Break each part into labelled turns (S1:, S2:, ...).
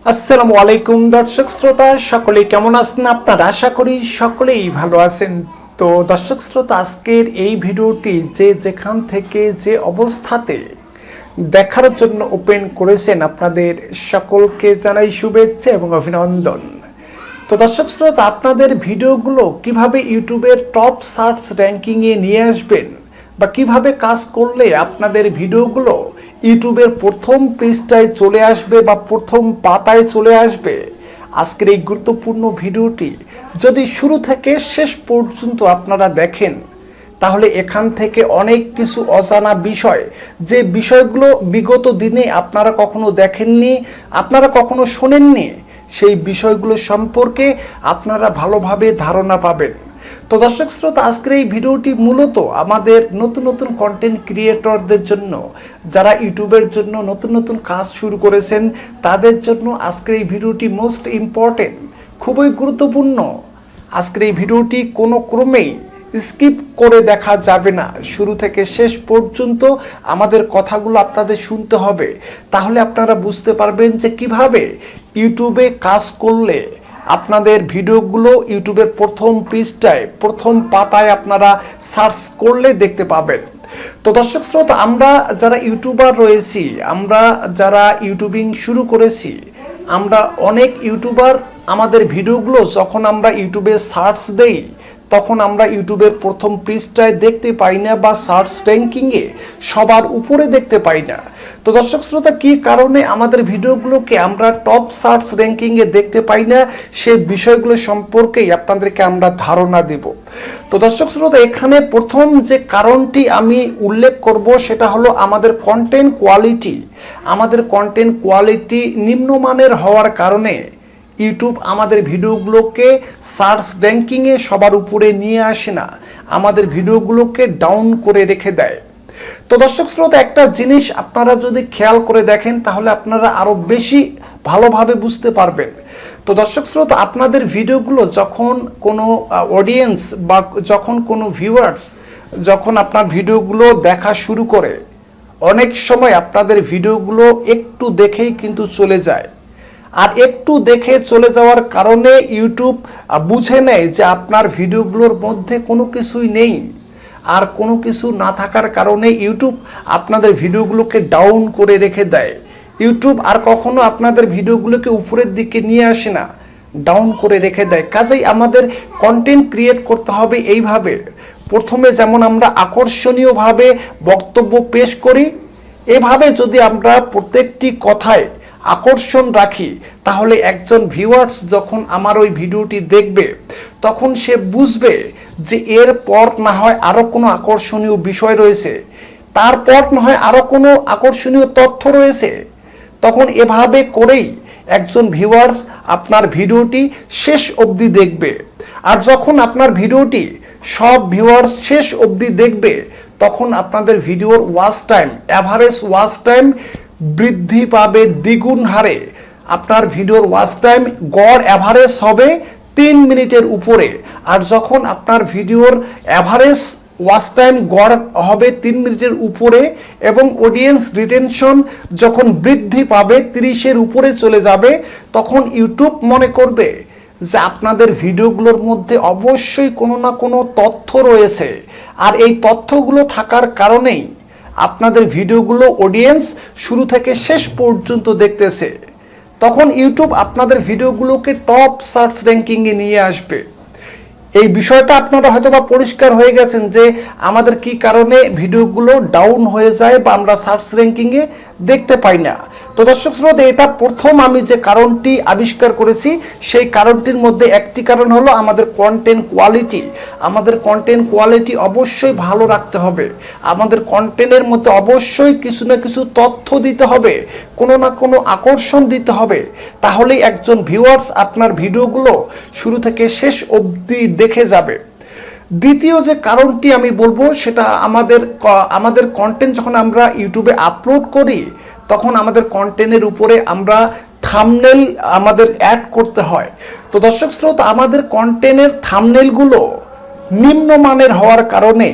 S1: আসসালামু আলাইকুম দর্শক শ্রোতা, সকলেই কেমন আছেন আপনারা? আশা করি সকলেই ভালো আছেন। তো দর্শক শ্রোতা, আজকের এই ভিডিওটি যে যেখান থেকে যে অবস্থাতে দেখার জন্য ওপেন করেছেন, আপনাদের সকলকে জানাই শুভেচ্ছা এবং অভিনন্দন। তো দর্শক শ্রোতা, আপনাদের ভিডিওগুলো কিভাবে ইউটিউবের টপ সার্চ র্যাঙ্কিংয়ে নিয়ে আসবেন বা কিভাবে কাজ করলে আপনাদের ভিডিওগুলো ইউটিউবের প্রথম পৃষ্ঠায় চলে আসবে বা প্রথম পাতায় চলে আসবে, আজকের এই গুরুত্বপূর্ণ ভিডিওটি যদি শুরু থেকে শেষ পর্যন্ত আপনারা দেখেন, তাহলে এখান থেকে অনেক কিছু অজানা বিষয়, যে বিষয়গুলো বিগত দিনে আপনারা কখনো দেখেননি, আপনারা কখনো শোনেননি, সেই বিষয়গুলো সম্পর্কে আপনারা ভালোভাবে ধারণা পাবেন। তো দর্শক শ্রোতা, আজকের এই ভিডিওটি মূলত আমাদের নতুন নতুন কন্টেন্ট ক্রিয়েটরদের জন্য, যারা ইউটিউবের জন্য নতুন নতুন কাজ শুরু করেছেন, তাদের জন্য আজকের এই ভিডিওটি মোস্ট ইম্পর্টেন্ট, খুবই গুরুত্বপূর্ণ। আজকের এই ভিডিওটি কোনো ক্রমেই স্কিপ করে দেখা যাবে না, শুরু থেকে শেষ পর্যন্ত আমাদের কথাগুলো আপনাদের শুনতে হবে। তাহলে আপনারা বুঝতে পারবেন যে কিভাবে ইউটিউবে কাজ করলে আপনাদের ভিডিওগুলো ইউটিউবের প্রথম পৃষ্ঠায়, প্রথম পাতায় আপনারা সার্চ করলে দেখতে পাবেন। তো দর্শক শ্রোতা, আমরা যারা ইউটিউবার রয়েছি, আমরা যারা ইউটিউবিং শুরু করেছি, আমরা অনেক ইউটিউবার আমাদের ভিডিওগুলো যখন আমরা ইউটিউবে সার্চ দেই, তখন আমরা ইউটিউবের প্রথম পৃষ্ঠায় দেখতে পাই না বা সার্চ র্যাঙ্কিংয়ে সবার উপরে দেখতে পাই না। তো দর্শক শ্রোতা, কী কারণে আমাদের ভিডিওগুলোকে আমরা টপ সার্চ র্যাঙ্কিংয়ে দেখতে পাই না, সে বিষয়গুলো সম্পর্কেই আপনাদেরকে আমরা ধারণা দেব। তো দর্শক শ্রোতা, এখানে প্রথম যে কারণটি আমি উল্লেখ করব সেটা হলো আমাদের কন্টেন্ট কোয়ালিটি। আমাদের কন্টেন্ট কোয়ালিটি নিম্নমানের হওয়ার কারণে ইউটিউব আমাদের ভিডিওগুলোকে সার্চ র্যাঙ্কিংয়ে সবার উপরে নিয়ে আসে না, আমাদের ভিডিওগুলোকে ডাউন করে রেখে দেয়। তো দর্শক শ্রোতা, একটা জিনিস আপনারা যদি খেয়াল করে দেখেন, তাহলে আপনারা আরও বেশি ভালোভাবে বুঝতে পারবেন। তো দর্শক শ্রোতা, আপনাদের ভিডিওগুলো যখন কোনো অডিয়েন্স বা যখন কোনো ভিউয়ার্স যখন আপনার ভিডিওগুলো দেখা শুরু করে, অনেক সময় আপনাদের ভিডিওগুলো একটু দেখেই কিন্তু চলে যায়। আর একটু দেখে চলে যাওয়ার কারণে ইউটিউব বুঝে নেয় যে আপনার ভিডিওগুলোর মধ্যে কোনো কিছুই নেই। আর কোনো কিছু না থাকার কারণে ইউটিউব আপনাদের ভিডিওগুলোকে ডাউন করে রেখে দেয়। ইউটিউব আর কখনো আপনাদের ভিডিওগুলোকে উপরের দিকে নিয়ে আসে না, ডাউন করে রেখে দেয়। কাজেই আমাদের কন্টেন্ট ক্রিয়েট করতে হবে এইভাবে। প্রথমে যেমন আমরা আকর্ষণীয়ভাবে বক্তব্য পেশ করি, এভাবে যদি আমরা প্রত্যেকটি কথায় আকর্ষণ রাখি, তাহলে একজন ভিউয়ার্স যখন আমার ওই ভিডিওটি দেখবে, তখন সে বুঝবে যে এর পর না হয় আরও কোনো আকর্ষণীয় বিষয় রয়েছে, তারপর না হয় আরও কোনো আকর্ষণীয় তথ্য রয়েছে। তখন এভাবে করেই একজন ভিউয়ার্স আপনার ভিডিওটি শেষ অবধি দেখবে। আর যখন আপনার ভিডিওটি সব ভিউয়ার্স শেষ অবধি দেখবে, তখন আপনাদের ভিডিওর watch time, average watch time বৃদ্ধি পাবে দ্বিগুণ হারে। আপনার ভিডিওর ওয়াচ টাইম গড় অ্যাভারেজ হবে 3 মিনিটের উপরে। আর যখন আপনার ভিডিওর অ্যাভারেজ ওয়াচ টাইম গড় হবে 3 মিনিটের উপরে এবং অডিয়েন্স রিটেনশন যখন বৃদ্ধি পাবে 30-এর উপরে চলে যাবে, তখন ইউটিউব মনে করবে যে আপনাদের ভিডিওগুলোর মধ্যে অবশ্যই কোনো না কোনো তথ্য রয়েছে। আর এই তথ্যগুলো থাকার কারণেই আপনাদের ভিডিওগুলো অডিয়েন্স শুরু থেকে শেষ পর্যন্ত দেখতেছে। তখন ইউটিউব আপনাদের ভিডিওগুলোকে টপ সার্চ র্যাঙ্কিংয়ে নিয়ে আসবে। এই বিষয়টা আপনারা হয়তো বা পরিষ্কার হয়ে গেছেন যে আমাদের কি কারণে ভিডিওগুলো ডাউন হয়ে যায় বা আমরা সার্চ র্যাঙ্কিংয়ে দেখতে পাই না। তো দর্শক শ্রোতা, এটা প্রথম আমি যে কারণটি আবিষ্কার করেছি, সেই কারণটির মধ্যে একটি কারণ হলো আমাদের কন্টেন্ট কোয়ালিটি। আমাদের কন্টেন্ট কোয়ালিটি অবশ্যই ভালো রাখতে হবে। আমাদের কন্টেন্টের মধ্যে অবশ্যই কিছু না কিছু তথ্য দিতে হবে, কোনো না কোনো আকর্ষণ দিতে হবে। তাহলেই একজন ভিউয়ার্স আপনার ভিডিওগুলো শুরু থেকে শেষ অবধি দেখে যাবে। দ্বিতীয় যে কারণটি আমি বলবো, সেটা আমাদের কন্টেন্ট যখন আমরা ইউটিউবে আপলোড করি, তখন আমাদের কন্টেন্টের উপরে আমরা থাম্বনেল আমাদের অ্যাড করতে হয়। তো দর্শক শ্রোতা, আমাদের কন্টেন্টের থাম্বনেলগুলো নিম্নমানের হওয়ার কারণে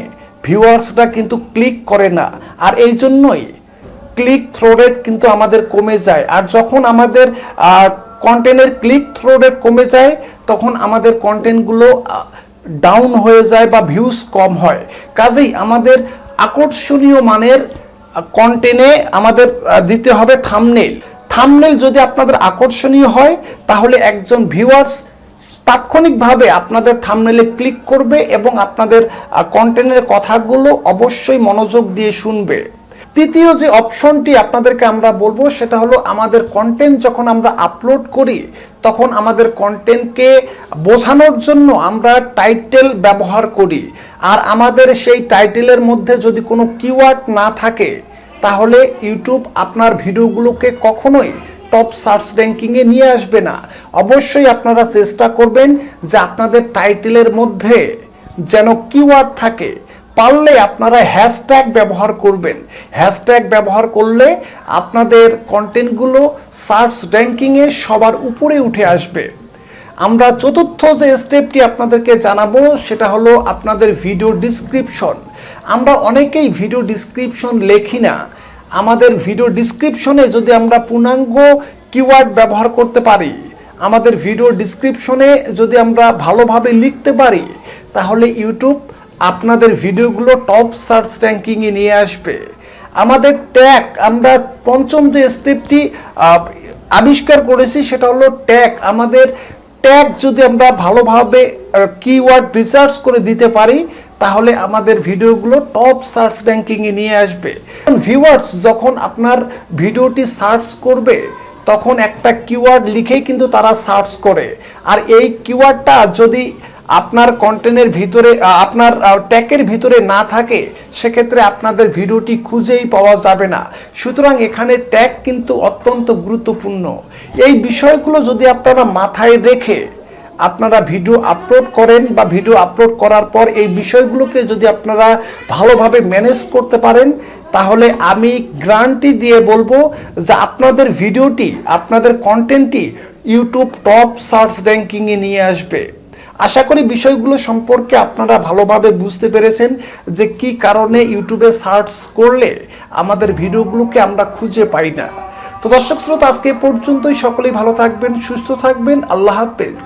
S1: ভিউয়ার্সরা কিন্তু ক্লিক করে না। আর এই জন্যই ক্লিক থ্রো রেট কিন্তু আমাদের কমে যায়। আর যখন আমাদের কন্টেন্টের ক্লিক থ্রো রেট কমে যায় তখন আমাদের কন্টেন্টগুলো ডাউন হয়ে যায় বা ভিউজ কম হয়। কাজেই আমাদের আকর্ষণীয় মানের কন্টেন্টে আমাদের দিতে হবে থাম্বনেল। থাম্বনেল যদি আপনাদের আকর্ষণীয় হয় তাহলে একজন ভিউয়ার্স তাৎক্ষণিকভাবে আপনাদের থাম্বনেলে ক্লিক করবে এবং আপনাদের কন্টেন্টের কথাগুলো অবশ্যই মনোযোগ দিয়ে শুনবে। তৃতীয় যে অপশনটি আপনাদেরকে আমরা বলবো সেটা হলো আমাদের কন্টেন্ট যখন আমরা আপলোড করি তখন আমাদের কন্টেন্টকে বোঝানোর জন্য আমরা টাইটেল ব্যবহার করি। আর আমাদের সেই টাইটেলের মধ্যে যদি কোনো কিওয়ার্ড না থাকে তাহলে ইউটিউব আপনার ভিডিওগুলোকে কখনোই টপ সার্চ র্যাঙ্কিংয়ে নিয়ে আসবে না। অবশ্যই আপনারা চেষ্টা করবেন যে আপনাদের টাইটেলের মধ্যে যেন কিওয়ার্ড থাকে। পারলে আপনারা হ্যাশট্যাগ ব্যবহার করবেন। হ্যাশট্যাগ ব্যবহার করলে আপনাদের কন্টেন্টগুলো সার্চ র্যাঙ্কিংয়ে সবার উপরে উঠে আসবে। আমরা চতুর্থ যে স্টেপটি আপনাদেরকে জানাবো সেটা হলো আপনাদের ভিডিও ডিসক্রিপশন। আমরা অনেকেই ভিডিও ডিসক্রিপশন লেখি না। আমাদের ভিডিও ডিসক্রিপশনে যদি আমরা পূর্ণাঙ্গ কিওয়ার্ড ব্যবহার করতে পারি, আমাদের ভিডিও ডিসক্রিপশনে যদি আমরা ভালোভাবে লিখতে পারি তাহলে ইউটিউব আপনাদের ভিডিওগুলো টপ সার্চ র্যাঙ্কিংয়ে নিয়ে আসবে। আমাদের ট্যাগ, আমরা পঞ্চম যে স্টেপটি আবিষ্কার করেছি সেটা হলো ট্যাগ। আমাদের ট্যাগ যদি আমরা ভালোভাবে কিওয়ার্ড রিসার্চ করে দিতে পারি তাহলে আমাদের ভিডিওগুলো টপ সার্চ র্যাঙ্কিংয়ে নিয়ে আসবে। ভিউয়ার্স যখন আপনার ভিডিওটি সার্চ করবে তখন একটা কিওয়ার্ড লিখেই কিন্তু তারা সার্চ করে। আর এই কিওয়ার্ডটা যদি আপনার কন্টেন্টের ভিতরে, আপনার ট্যাগের ভিতরে না থাকে সেক্ষেত্রে আপনাদের ভিডিওটি খুঁজেই পাওয়া যাবে না। সুতরাং এখানে ট্যাগ কিন্তু অত্যন্ত গুরুত্বপূর্ণ। এই বিষয়গুলো যদি আপনারা মাথায় রেখে আপনারা ভিডিও আপলোড করেন বা ভিডিও আপলোড করার পর এই বিষয়গুলোকে যদি আপনারা ভালোভাবে ম্যানেজ করতে পারেন তাহলে আমি গ্যারান্টি দিয়ে বলবো যে আপনাদের ভিডিওটি, আপনাদের কন্টেন্টটি ইউটিউব টপ সার্চ র্যাঙ্কিংয়ে নিয়ে আসবে। আশা করি বিষয়গুলো সম্পর্কে আপনারা ভালোভাবে বুঝতে পেরেছেন যে কি কারণে ইউটিউবে সার্চ করলে আমাদের ভিডিওগুলোকে আমরা খুঁজে পাই না। তো দর্শক শ্রোতা, আজকে পর্যন্তই। সকলেই ভালো থাকবেন, সুস্থ থাকবেন। আল্লাহ হাফেজ।